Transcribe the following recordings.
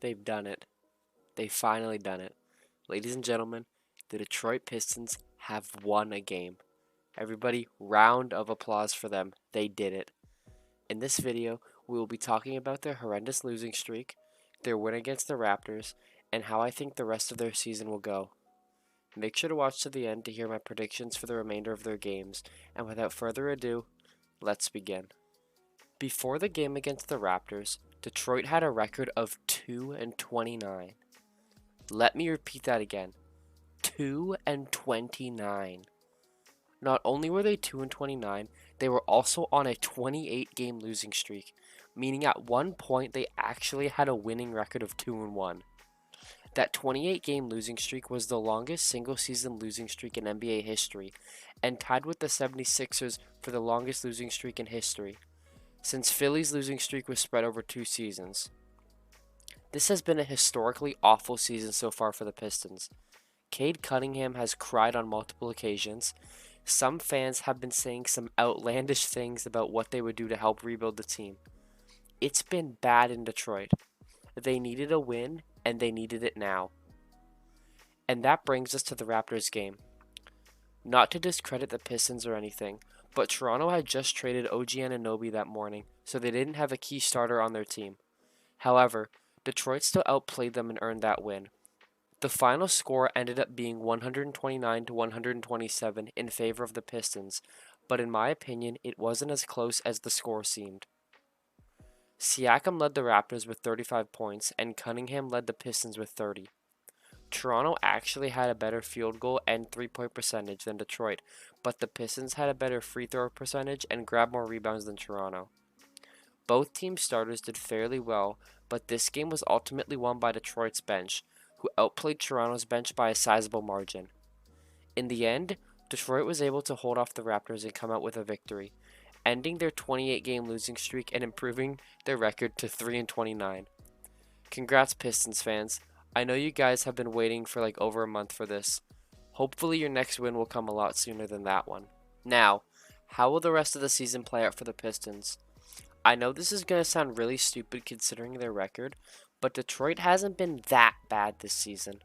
They've done it. They've finally done it. Ladies and gentlemen, the Detroit Pistons have won a game. Everybody, round of applause for them. They did it. In this video, we will be talking about their horrendous losing streak, their win against the Raptors, and how I think the rest of their season will go. Make sure to watch to the end to hear my predictions for the remainder of their games, and without further ado, let's begin. Before the game against the Raptors, Detroit had a record of 2-29. Let me repeat that again. 2-29. Not only were they 2-29, they were also on a 28-game losing streak, meaning at one point they actually had a winning record of 2-1. That 28-game losing streak was the longest single-season losing streak in NBA history, and tied with the 76ers for the longest losing streak in history, since Philly's losing streak was spread over 2 seasons. This has been a historically awful season so far for the Pistons. Cade Cunningham has cried on multiple occasions. Some fans have been saying some outlandish things about what they would do to help rebuild the team. It's been bad in Detroit. They needed a win, and they needed it now. And that brings us to the Raptors game. Not to discredit the Pistons or anything, but Toronto had just traded OG Anunoby that morning, so they didn't have a key starter on their team. However, Detroit still outplayed them and earned that win. The final score ended up being 129-127 in favor of the Pistons, but in my opinion, it wasn't as close as the score seemed. Siakam led the Raptors with 35 points, and Cunningham led the Pistons with 30. Toronto actually had a better field goal and three-point percentage than Detroit, but the Pistons had a better free throw percentage and grabbed more rebounds than Toronto. Both team starters did fairly well, but this game was ultimately won by Detroit's bench, who outplayed Toronto's bench by a sizable margin. In the end, Detroit was able to hold off the Raptors and come out with a victory, ending their 28-game losing streak and improving their record to 3-29. Congrats, Pistons fans. I know you guys have been waiting for like over a month for this. Hopefully your next win will come a lot sooner than that one. Now, how will the rest of the season play out for the Pistons? I know this is going to sound really stupid considering their record, but Detroit hasn't been that bad this season.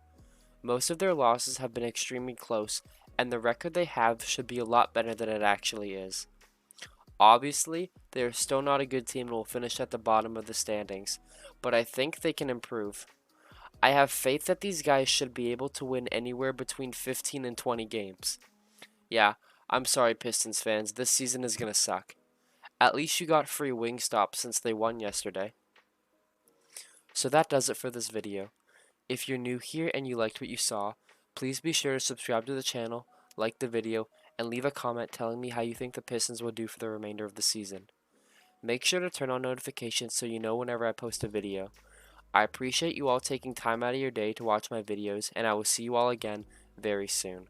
Most of their losses have been extremely close, and the record they have should be a lot better than it actually is. Obviously, they are still not a good team and will finish at the bottom of the standings, but I think they can improve. I have faith that these guys should be able to win anywhere between 15 and 20 games. Yeah, I'm sorry Pistons fans, this season is going to suck. At least you got free Wingstop since they won yesterday. So that does it for this video. If you're new here and you liked what you saw, please be sure to subscribe to the channel, like the video, and leave a comment telling me how you think the Pistons will do for the remainder of the season. Make sure to turn on notifications so you know whenever I post a video. I appreciate you all taking time out of your day to watch my videos, and I will see you all again very soon.